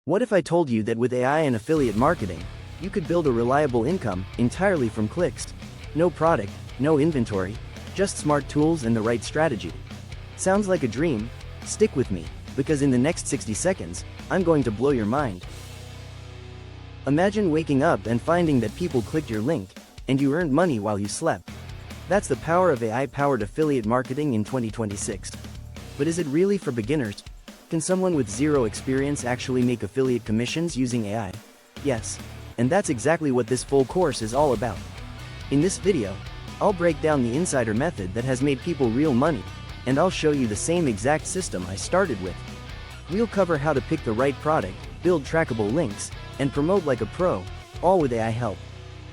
What if I told you that with AI and affiliate marketing, you could build a reliable income entirely from clicks? No product, no inventory, just smart tools and the right strategy. Sounds like a dream? Stick with me, because in the next 60 seconds, I'm going to blow your mind. Imagine waking up and finding that people clicked your link, and you earned money while you slept. That's the power of AI-powered affiliate marketing in 2026. But is it really for beginners? Can someone with zero experience actually make affiliate commissions using AI? Yes. And that's exactly what this full course is all about. In this video, I'll break down the insider method that has made people real money, and I'll show you the same exact system I started with. We'll cover how to pick the right product, build trackable links, and promote like a pro, all with AI help.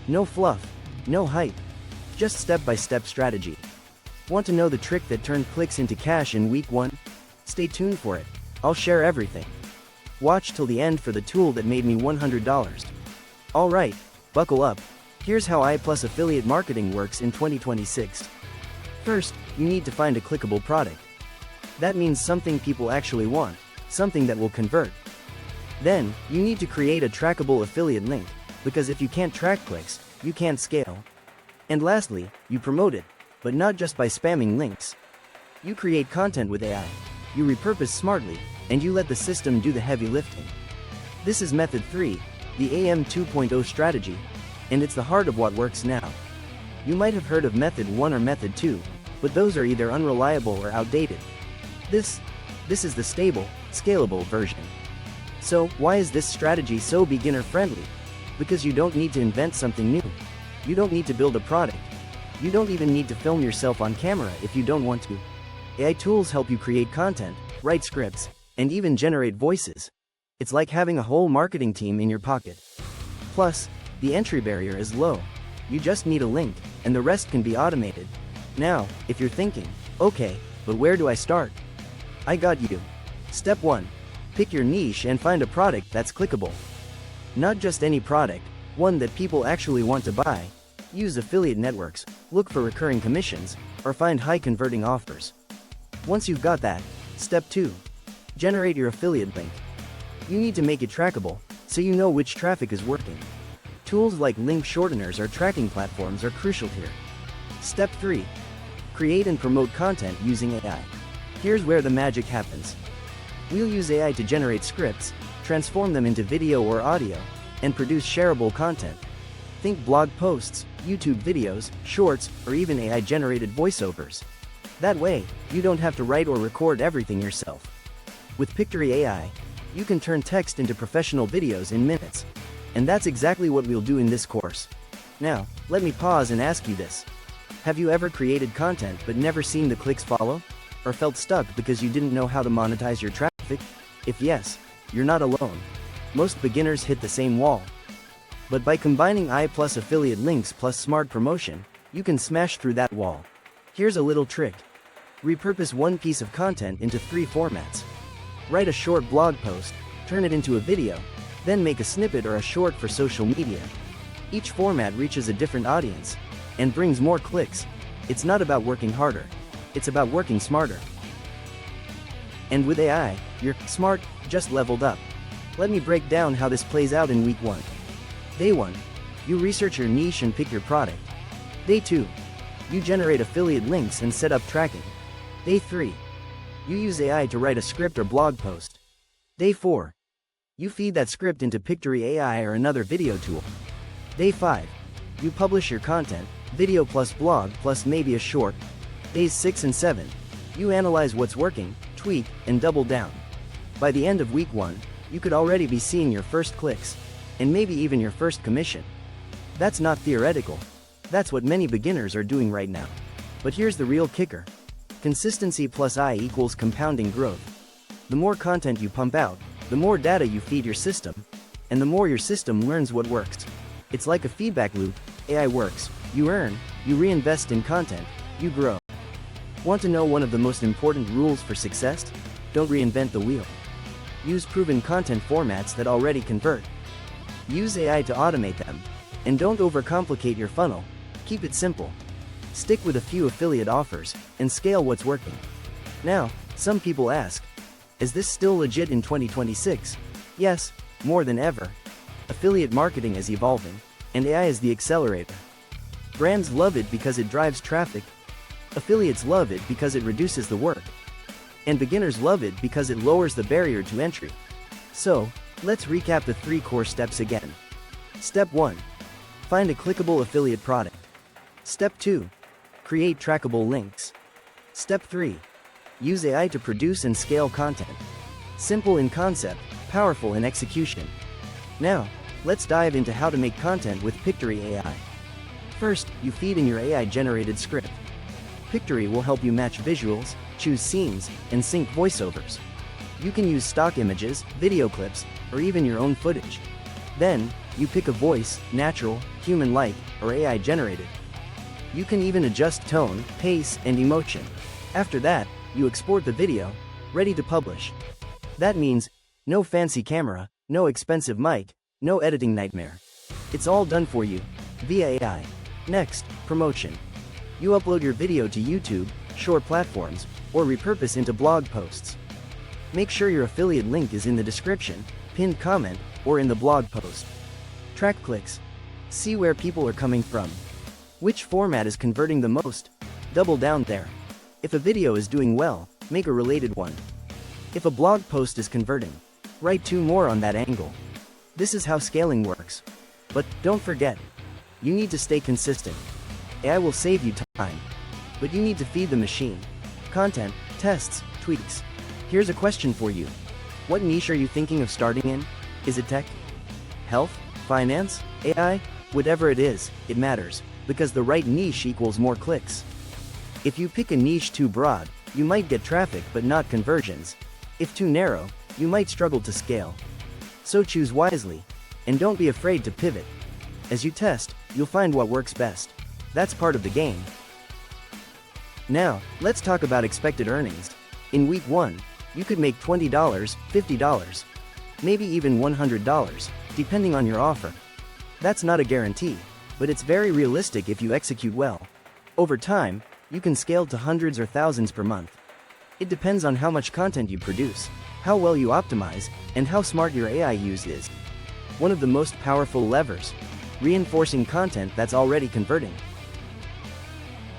No fluff, no hype, just step-by-step strategy. Want to know the trick that turned clicks into cash in week 1? Stay tuned for it. I'll share everything. Watch till the end for the tool that made me $100. Alright, buckle up. Here's how AI+ affiliate marketing works in 2026. First, you need to find a clickable product. That means something people actually want, something that will convert. Then, you need to create a trackable affiliate link, because if you can't track clicks, you can't scale. And lastly, you promote it, but not just by spamming links. You create content with AI, you repurpose smartly, and you let the system do the heavy lifting. This is method 3, the AM 2.0 strategy, and it's the heart of what works now. You might have heard of method 1 or method 2, but those are either unreliable or outdated. This is the stable, scalable version. So, why is this strategy so beginner-friendly? Because you don't need to invent something new. You don't need to build a product. You don't even need to film yourself on camera if you don't want to. AI tools help you create content, write scripts, and even generate voices. It's like having a whole marketing team in your pocket. Plus, the entry barrier is low. You just need a link, and the rest can be automated. Now, if you're thinking, okay, but where do I start? I got you. Step 1. Pick your niche and find a product that's clickable. Not just any product, one that people actually want to buy. Use affiliate networks, look for recurring commissions, or find high-converting offers. Once you've got that, step 2. Generate your affiliate link. You need to make it trackable, so you know which traffic is working. Tools like link shorteners or tracking platforms are crucial here. Step 3. Create and promote content using AI. Here's where the magic happens. We'll use AI to generate scripts, transform them into video or audio, and produce shareable content. Think blog posts, YouTube videos, shorts, or even AI-generated voiceovers. That way, you don't have to write or record everything yourself. With Pictory AI, you can turn text into professional videos in minutes. And that's exactly what we'll do in this course. Now, let me pause and ask you this. Have you ever created content but never seen the clicks follow? Or felt stuck because you didn't know how to monetize your traffic? If yes, you're not alone. Most beginners hit the same wall. But by combining AI+ affiliate links plus smart promotion, you can smash through that wall. Here's a little trick. Repurpose one piece of content into 3 formats. Write a short blog post, turn it into a video, then make a snippet or a short for social media. Each format reaches a different audience and brings more clicks. It's not about working harder. It's about working smarter. And with AI, you're smart just leveled up. Let me break down how this plays out in week 1. Day 1. You research your niche and pick your product. Day 2. You generate affiliate links and set up tracking. Day 3. You use AI to write a script or blog post. Day 4. You feed that script into Pictory AI or another video tool. Day 5. You publish your content, video plus blog plus maybe a short. Days 6 and 7. You analyze what's working, tweak, and double down. By the end of week 1, you could already be seeing your first clicks, and maybe even your first commission. That's not theoretical. That's what many beginners are doing right now. But here's the real kicker. Consistency plus I equals compounding growth. The more content you pump out, the more data you feed your system, and the more your system learns what works. It's like a feedback loop. AI works, you earn, you reinvest in content, you grow. Want to know one of the most important rules for success? Don't reinvent the wheel. Use proven content formats that already convert. Use AI to automate them. And don't overcomplicate your funnel. Keep it simple. Stick with a few affiliate offers, and scale what's working. Now, some people ask, is this still legit in 2026? Yes, More than ever, affiliate marketing is evolving, and AI is the accelerator. Brands love it because it drives traffic, affiliates love it because it reduces the work, and beginners love it because it lowers the barrier to entry. So, let's recap the 3 core steps again. Step 1. Find a clickable affiliate product. Step 2. Create trackable links. Step 3. Use AI to produce and scale content. Simple in concept, powerful in execution. Now, let's dive into how to make content with Pictory AI. First, you feed in your AI-generated script. Pictory will help you match visuals, choose scenes, and sync voiceovers. You can use stock images, video clips, or even your own footage. Then, you pick a voice, natural, human-like, or AI-generated. You can even adjust tone, pace, and emotion. After that, you export the video, ready to publish. That means, no fancy camera, no expensive mic, no editing nightmare. It's all done for you, via AI. Next, promotion. You upload your video to YouTube, short platforms, or repurpose into blog posts. Make sure your affiliate link is in the description, pinned comment, or in the blog post. Track clicks. See where people are coming from. Which format is converting the most? Double down there. If a video is doing well, make a related one. If a blog post is converting, write 2 more on that angle. This is how scaling works. But don't forget, you need to stay consistent. AI will save you time, but you need to feed the machine. Content, tests, tweaks. Here's a question for you. What niche are you thinking of starting in? Is it tech? Health? Finance? AI? Whatever it is, it matters, because the right niche equals more clicks. If you pick a niche too broad, you might get traffic but not conversions. If too narrow, you might struggle to scale. So choose wisely, and don't be afraid to pivot. As you test, you'll find what works best. That's part of the game. Now, let's talk about expected earnings. In week 1, you could make $20, $50, maybe even $100, depending on your offer. That's not a guarantee, but it's very realistic if you execute well. Over time, you can scale to hundreds or thousands per month. It depends on how much content you produce, how well you optimize, and how smart your AI use is. One of the most powerful levers, reinforcing content that's already converting.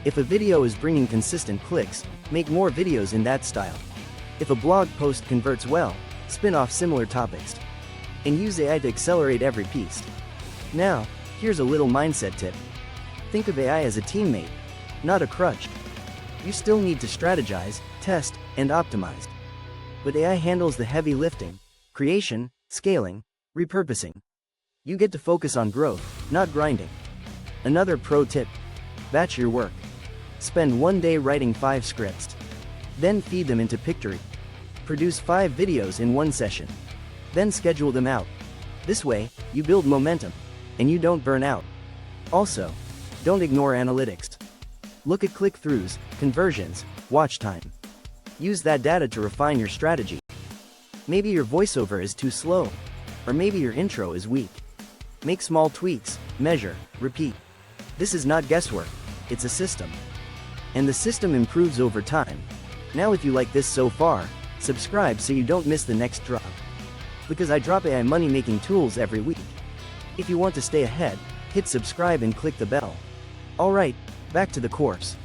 If a video is bringing consistent clicks, make more videos in that style. If a blog post converts well, spin off similar topics. And use AI to accelerate every piece. Now, here's a little mindset tip. Think of AI as a teammate, not a crutch. You still need to strategize, test, and optimize. But AI handles the heavy lifting, creation, scaling, repurposing. You get to focus on growth, not grinding. Another pro tip: batch your work. Spend 1 day writing 5 scripts. Then feed them into Pictory. Produce 5 videos in 1 session. Then schedule them out. This way, you build momentum, and you don't burn out. Also, don't ignore analytics. Look at click-throughs, conversions, watch time. Use that data to refine your strategy. Maybe your voiceover is too slow, or maybe your intro is weak. Make small tweaks, measure, repeat. This is not guesswork, it's a system. And the system improves over time. Now if you like this so far, subscribe so you don't miss the next drop. Because I drop AI money-making tools every week. If you want to stay ahead, hit subscribe and click the bell. Alright, back to the course.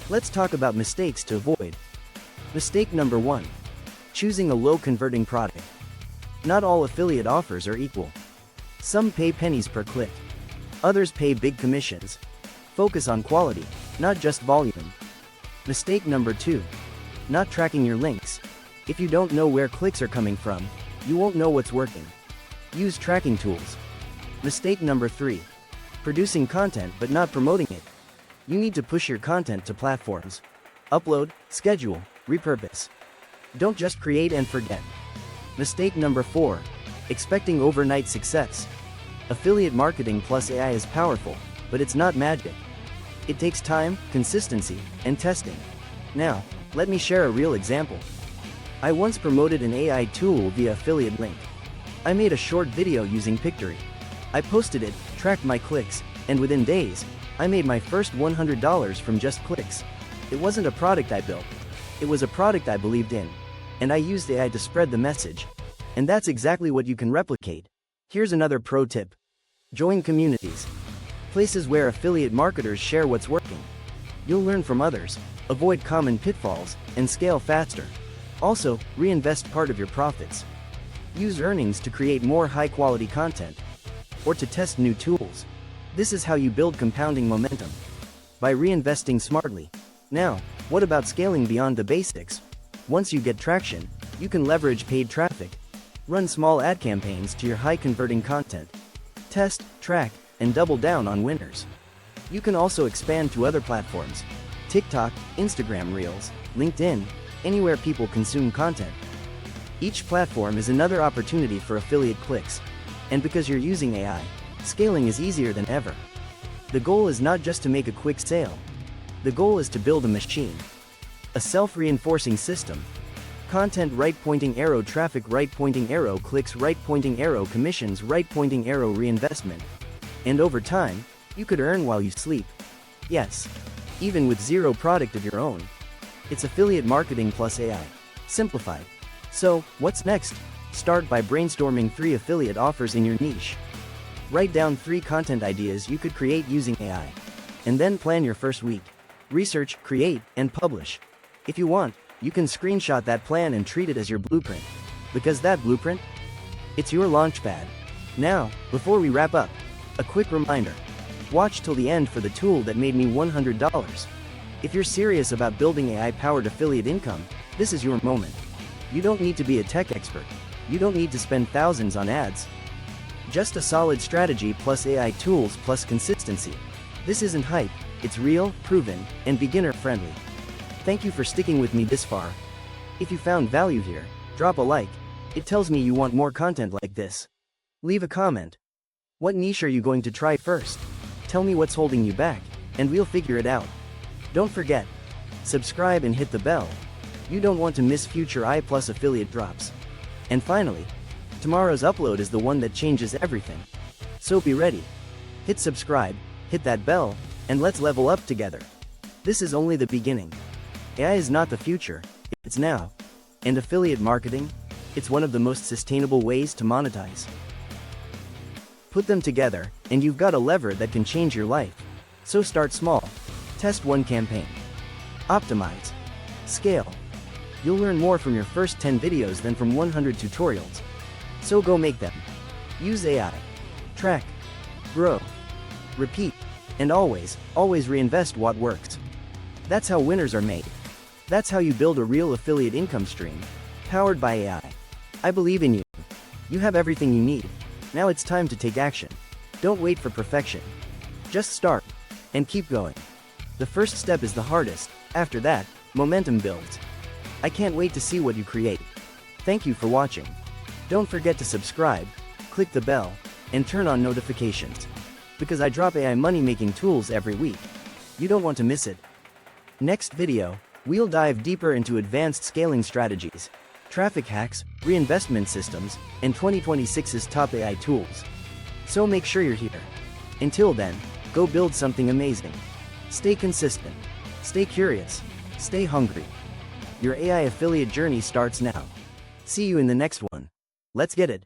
Let's talk about mistakes to avoid. Mistake number 1. Choosing a low-converting product. Not all affiliate offers are equal. Some pay pennies per click. Others pay big commissions. Focus on quality, not just volume. Mistake number 2. Not tracking your links. If you don't know where clicks are coming from, you won't know what's working. Use tracking tools. Mistake number 3. Producing content but not promoting it. You need to push your content to platforms. Upload, schedule, repurpose. Don't just create and forget. Mistake number 4. Expecting overnight success. Affiliate marketing plus AI is powerful, but it's not magic. It takes time, consistency, and testing. Now, let me share a real example. I once promoted an AI tool via affiliate link. I made a short video using Pictory. I posted it, tracked my clicks, and within days, I made my first $100 from just clicks. It wasn't a product I built. It was a product I believed in. And I used AI to spread the message. And that's exactly what you can replicate. Here's another pro tip. Join communities. Places where affiliate marketers share what's working. You'll learn from others, avoid common pitfalls, and scale faster. Also, reinvest part of your profits. Use earnings to create more high-quality content, or to test new tools. This is how you build compounding momentum. By reinvesting smartly. Now, what about scaling beyond the basics? Once you get traction, you can leverage paid traffic. Run small ad campaigns to your high-converting content. Test, track, and double down on winners. You can also expand to other platforms. TikTok, Instagram Reels, LinkedIn, anywhere people consume content. Each platform is another opportunity for affiliate clicks. And because you're using AI, scaling is easier than ever. The goal is not just to make a quick sale. The goal is to build a machine. A self-reinforcing system. Content right-pointing arrow, traffic right-pointing arrow, clicks right-pointing arrow, commissions right-pointing arrow, reinvestment. And over time, you could earn while you sleep. Yes. Even with zero product of your own. It's affiliate marketing plus AI. Simplified. So, what's next? Start by brainstorming 3 affiliate offers in your niche. Write down 3 content ideas you could create using AI. And then plan your first week. Research, create, and publish. If you want, you can screenshot that plan and treat it as your blueprint. Because that blueprint? It's your launchpad. Now, before we wrap up, a quick reminder. Watch till the end for the tool that made me $100. If you're serious about building AI-powered affiliate income, this is your moment. You don't need to be a tech expert. You don't need to spend thousands on ads. Just a solid strategy plus AI tools plus consistency. This isn't hype, it's real, proven, and beginner-friendly. Thank you for sticking with me this far. If you found value here, drop a like. It tells me you want more content like this. Leave a comment. What niche are you going to try first? Tell me what's holding you back, and we'll figure it out. Don't forget, subscribe and hit the bell. You don't want to miss future AI Plus affiliate drops. And finally, tomorrow's upload is the one that changes everything. So be ready. Hit subscribe, hit that bell, and let's level up together. This is only the beginning. AI is not the future, it's now. And affiliate marketing? It's one of the most sustainable ways to monetize. Put them together, and you've got a lever that can change your life. So start small. Test one campaign. Optimize. Scale. You'll learn more from your first 10 videos than from 100 tutorials. So go make them. Use AI. Track. Grow. Repeat. And always reinvest what works. That's how winners are made. That's how you build a real affiliate income stream, powered by AI. I believe in you. You have everything you need. Now it's time to take action. Don't wait for perfection. Just start. And keep going. The first step is the hardest. After that, momentum builds. I can't wait to see what you create. Thank you for watching. Don't forget to subscribe, click the bell, and turn on notifications. Because I drop AI money-making tools every week. You don't want to miss it. Next video, we'll dive deeper into advanced scaling strategies, traffic hacks, reinvestment systems, and 2026's top AI tools. So make sure you're here. Until then, go build something amazing. Stay consistent. Stay curious. Stay hungry. Your AI affiliate journey starts now. See you in the next one. Let's get it.